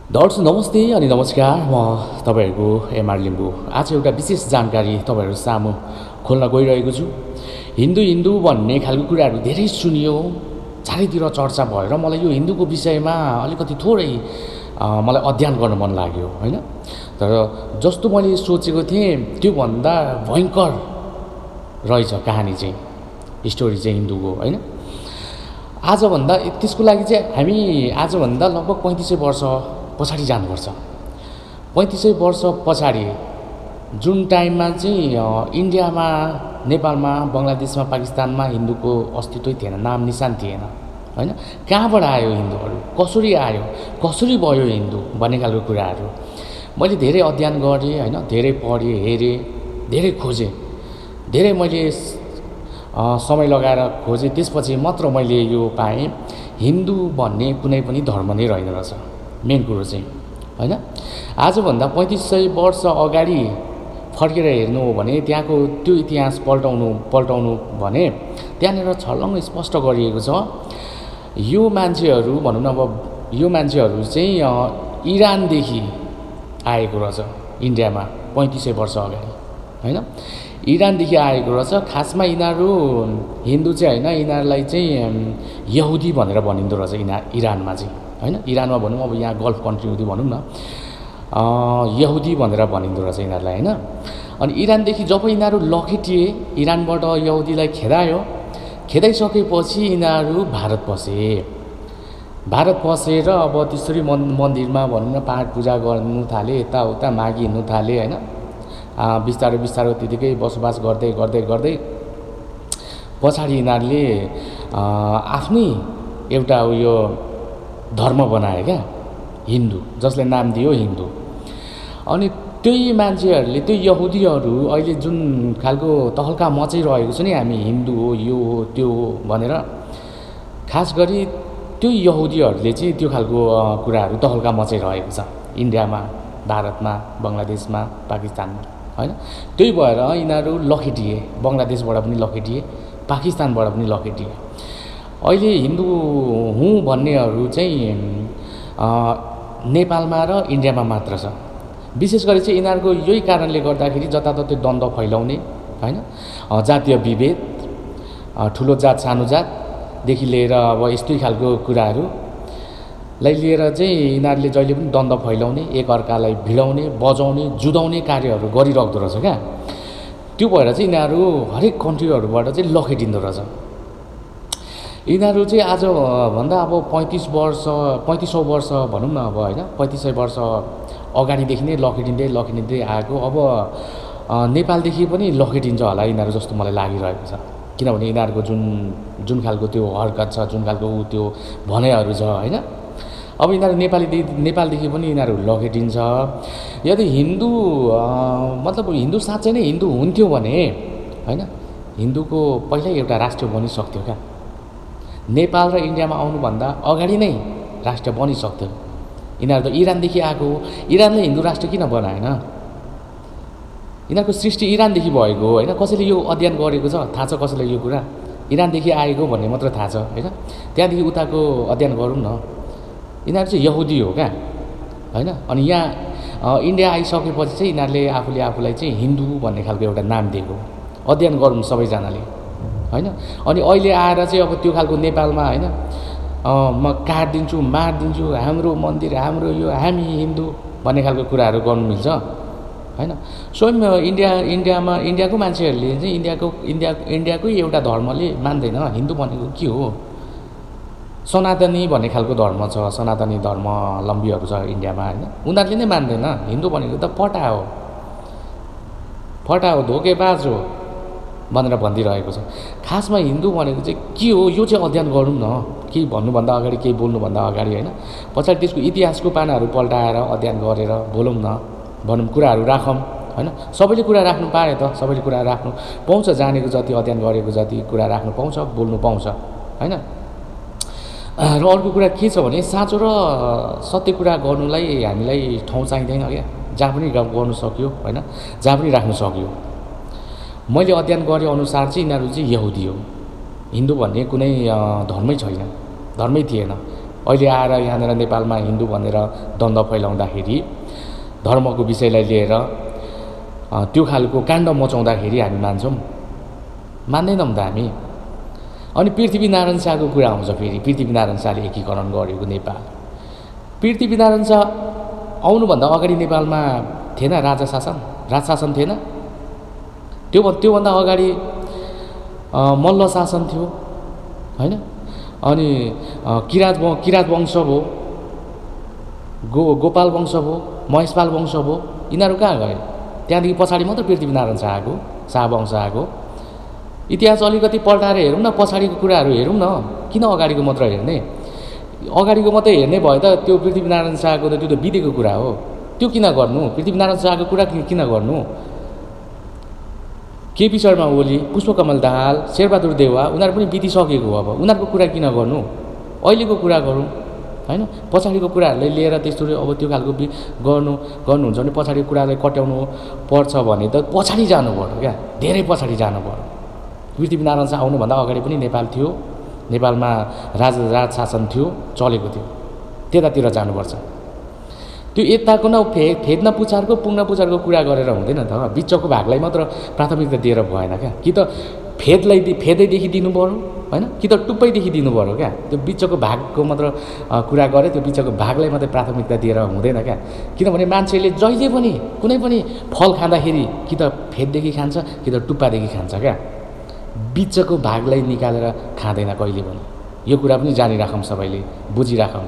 दर्शक नमस्ते अनि नमस्कार। म तपाईँहरूको एमआर लिम्बू। आज एउटा विशेष जानकारी तपाईँहरू सामु खोल्न गइरहेको छु। हिन्दू हिन्दू भन्ने खालको कुराहरू धेरै सुनियो, चारैतिर चर्चा भएर मलाई यो हिन्दूको विषयमा अलिकति थोरै मलाई अध्ययन गर्न मन लाग्यो हैन। तर जस्तो मैले सोचेको थिएँ त्योभन्दा भयङ्कर रहेछ कहानी चाहिँ, स्टोरी चाहिँ हिन्दूको हैन। आजभन्दा त्यसको लागि चाहिँ हामी आजभन्दा लगभग 3500 वर्ष पछाडि जानुपर्छ। 3500 वर्ष पछाडि जुन टाइममा चाहिँ इन्डियामा, नेपालमा, बङ्गलादेशमा, पाकिस्तानमा हिन्दूको अस्तित्वै थिएन, नाम निशान थिएन हैन। कहाँबाट आयो हिन्दूहरू, कसरी आयो, कसरी भयो हिन्दू भन्ने खालको कुराहरू मैले धेरै अध्ययन गरेँ हैन। धेरै पढेँ, हेरेँ, धेरै खोजेँ, धेरै मैले समय लगाएर खोजेँ। त्यसपछि मात्र मैले यो पाएँ हिन्दू भन्ने कुनै पनि धर्म नै रहेन रहेछ। मेन कुरो चाहिँ हैन। आजभन्दा 3500 वर्ष अगाडि फर्केर हेर्नु हो भने त्यहाँको त्यो इतिहास पल्टाउनु भने त्यहाँनिर छर्लङ्ग स्पष्ट गरिएको छ। यो मान्छेहरू भनौँ न, अब यो मान्छेहरू चाहिँ इरानदेखि आएको रहेछ इन्डियामा 3500 वर्ष अगाडि हैन। इरानदेखि आएको रहेछ। खासमा यिनीहरू हिन्दू चाहिँ हैन, यिनीहरूलाई चाहिँ यहुदी भनेर भनिँदो रहेछ इरानमा चाहिँ हैन। इरानमा भनौँ, अब यहाँ गल्फ कन्ट्री भनौँ न, यहुदी भनेर भनिँदो रहेछ यिनीहरूलाई हैन। अनि इरानदेखि जब यिनीहरू लखेटिए, इरानबाट यहुदीलाई खेदाइसकेपछि यिनीहरू भारत पसेर अब त्यसरी मन्दिरमा भनौँ न पाठ पूजा गर्नु थाले, यताउता मागी हिँड्नु थाले हैन। बिस्तारै त्यतिकै बसोबास गर्दै पछाडि यिनीहरूले आफ्नै एउटा उयो धर्म बनाए क्या, हिन्दू, जसले नाम दियो हिन्दू। अनि त्यही मान्छेहरूले, त्यो यहुदीहरू अहिले जुन खालको तहल्का मचाइरहेको छ नि, हामी हिन्दू हो, यो हो, त्यो हो भनेर, खास गरी त्यो यहुदीहरूले चाहिँ त्यो खालको कुराहरू तहल्का मचाइरहेको छ इन्डियामा, भारतमा, बङ्गलादेशमा, पाकिस्तानमा हैन। त्यही भएर यिनीहरू लखेटिए, बङ्गलादेशबाट पनि लखेटिए, पाकिस्तानबाट पनि लखेटिए। अहिले हिन्दू हुँ भन्नेहरू चाहिँ नेपालमा र इन्डियामा मात्र छ। विशेष गरी चाहिँ यिनीहरूको यही कारणले गर्दाखेरि जताततै द्वन्द्व फैलाउने हैन, जातीय विभेद, ठुलो जात सानो जातदेखि लिएर अब यस्तै खालको कुराहरूलाई लिएर चाहिँ यिनीहरूले जहिले पनि द्वन्द्व फैलाउने, एकअर्कालाई भिडाउने, बजाउने, जुधाउने कार्यहरू गरिराख्दो रहेछ क्या। त्यो भएर चाहिँ यिनीहरू हरेक कन्ट्रीहरूबाट चाहिँ लखेटिँदो रहेछ। यिनीहरू चाहिँ आजभन्दा अब 3500 वर्ष भनौँ न अब हैन, 3500 वर्ष अगाडिदेखि नै लखेटिँदै आएको। अब नेपालदेखि पनि लखेटिन्छ होला यिनीहरू जस्तो मलाई लागिरहेको छ। किनभने यिनीहरूको जुन खालको त्यो हरकत छ, जुन खालको त्यो भनाइहरू छ हैन। अब यिनीहरू नेपालदेखि पनि यिनीहरू लखेटिन्छ। यदि हिन्दू मतलब हिन्दू साँच्चै नै हिन्दू हुन्थ्यो भने हैन, हिन्दूको पहिल्यै एउटा राष्ट्र बनिसक्थ्यो क्या। नेपाल र इन्डियामा आउनुभन्दा अगाडि नै राष्ट्र बनिसक्थ्यो। यिनीहरू त इरानदेखि आएको हो। इरानले हिन्दू राष्ट्र किन बनाएन? यिनीहरूको सृष्टि इरानदेखि भएको हो हैन। कसैले यो अध्ययन गरेको छ? थाहा छ कसैलाई यो कुरा? इरानदेखि आएको भन्ने मात्र थाहा छ हैन। त्यहाँदेखि उताको अध्ययन गरौँ न। यिनीहरू चाहिँ यहुदी हो क्या हैन। अनि यहाँ इन्डिया आइसकेपछि चाहिँ यिनीहरूले आफूलाई चाहिँ हिन्दू भन्ने खालको एउटा नाम दिएको। अध्ययन गरौँ सबैजनाले हैन। अनि अहिले आएर चाहिँ अब त्यो खालको नेपालमा हैन, म काटिदिन्छु, मारिदिन्छु, हाम्रो मन्दिर, हाम्रो यो, हामी हिन्दू भन्ने खालको कुराहरू गर्नु मिल्छ हैन। स्वयं इन्डियाको मान्छेहरूले चाहिँ इन्डियाकै एउटा धर्मले मान्दैन हिन्दू भनेको के हो। सनातनी भन्ने खालको धर्म छ, सनातनी धर्मावलम्बीहरू छ इन्डियामा हैन। उनीहरूले नै मान्दैन हिन्दू भनेको त फटा हो, धोकेबाज हो भनेर भनिदिइरहेको छ। खासमा हिन्दू भनेको चाहिँ के हो यो चाहिँ अध्ययन गरौँ न। केही भन्नुभन्दा अगाडि, केही बोल्नुभन्दा अगाडि हैन, पछाडि त्यसको इतिहासको पानाहरू पल्टाएर अध्ययन गरेर बोलौँ न, भनौँ, कुराहरू राखौँ हैन। सबैले कुरा राख्नु पाए त, सबैले कुरा राख्नु पाउँछ, जानेको जति, अध्ययन गरेको जति कुरा राख्नु पाउँछ, बोल्नु पाउँछ हैन। र अर्को कुरा के छ भने साँचो र सत्य कुरा गर्नुलाई हामीलाई ठाउँ चाहिँदैन क्या। जहाँ पनि गर्नु सक्यो हैन, जहाँ पनि राख्नु सक्यो। मैले अध्ययन गरे अनुसार चाहिँ यिनीहरू चाहिँ यहुदी हो। हिन्दू भन्ने कुनै धर्मै छैन, धर्मै थिएन। अहिले आएर यहाँनिर नेपालमा हिन्दू भनेर द्वन्द्व फैलाउँदाखेरि धर्मको विषयलाई लिएर त्यो खालको काण्ड मचाउँदाखेरि हामी मान्छौँ? मान्दैनौँ त हामी। अनि पृथ्वीनारायण शाहको कुरा आउँछ फेरि। पृथ्वीनारायण शाहले एकीकरण गरेको नेपाल। पृथ्वीनारायण शाह आउनुभन्दा अगाडि नेपालमा थिएन राजशासन थिएन। त्योभन्दा अगाडि मल्ल शासन थियो होइन। अनि किरात वंश भयो, गोपाल वंश भयो, महेशपाल वंश भयो। यिनीहरू कहाँ गए? त्यहाँदेखि पछाडि मात्र पृथ्वीनारायण शाह वंश आएको। इतिहास अलिकति पल्टाएर हेरौँ न, पछाडिको कुराहरू हेरौँ न। किन अगाडिको मात्र हेर्ने? अगाडिको मात्रै हेर्ने भयो त त्यो पृथ्वीनारायण शाहको त त्यो त बितेको कुरा हो। त्यो किन गर्नु? पृथ्वीनारायण शाहको कुरा किन गर्नु? केपी शर्मा ओली, पुष्पकमल दाहाल, शेरबहादुर देउवा उनीहरू पनि बितिसकेको हो। अब उनीहरूको कुरा किन गर्नु? अहिलेको कुरा गरौँ होइन। पछाडिको कुराहरूलाई लिएर त्यस्तो अब त्यो खालको गर्नुहुन्छ भने पछाडिको कुरालाई कट्याउनु पर्छ भने त पछाडि जानु पर्यो क्या, धेरै पछाडि जानु पर्यो। पृथ्वीनारायण शाह आउनुभन्दा अगाडि पनि नेपाल थियो, नेपालमा राजशासन थियो, चलेको थियो। त्यतातिर जानुपर्छ। त्यो यताको न फेद्न पुछारको पुग्न पुछारको कुरा गरेर हुँदैन त। बिचको भागलाई मात्र प्राथमिकता दिएर भएन क्या। कि त फेदैदेखि दिनु पऱ्यो होइन, कि त टुप्पैदेखि दिनु पऱ्यो क्या। त्यो बिचको भागको मात्र कुरा गरे, त्यो बिचको भागलाई मात्रै प्राथमिकता दिएर हुँदैन क्या। किनभने मान्छेले जहिले पनि कुनै पनि फल खाँदाखेरि कि त फेददेखि खान्छ कि त टुप्पादेखि खान्छ क्या। बिचको भागलाई निकालेर खाँदैन कहिले पनि। यो कुरा पनि जानिराखौँ, सबैले बुझिराखौँ।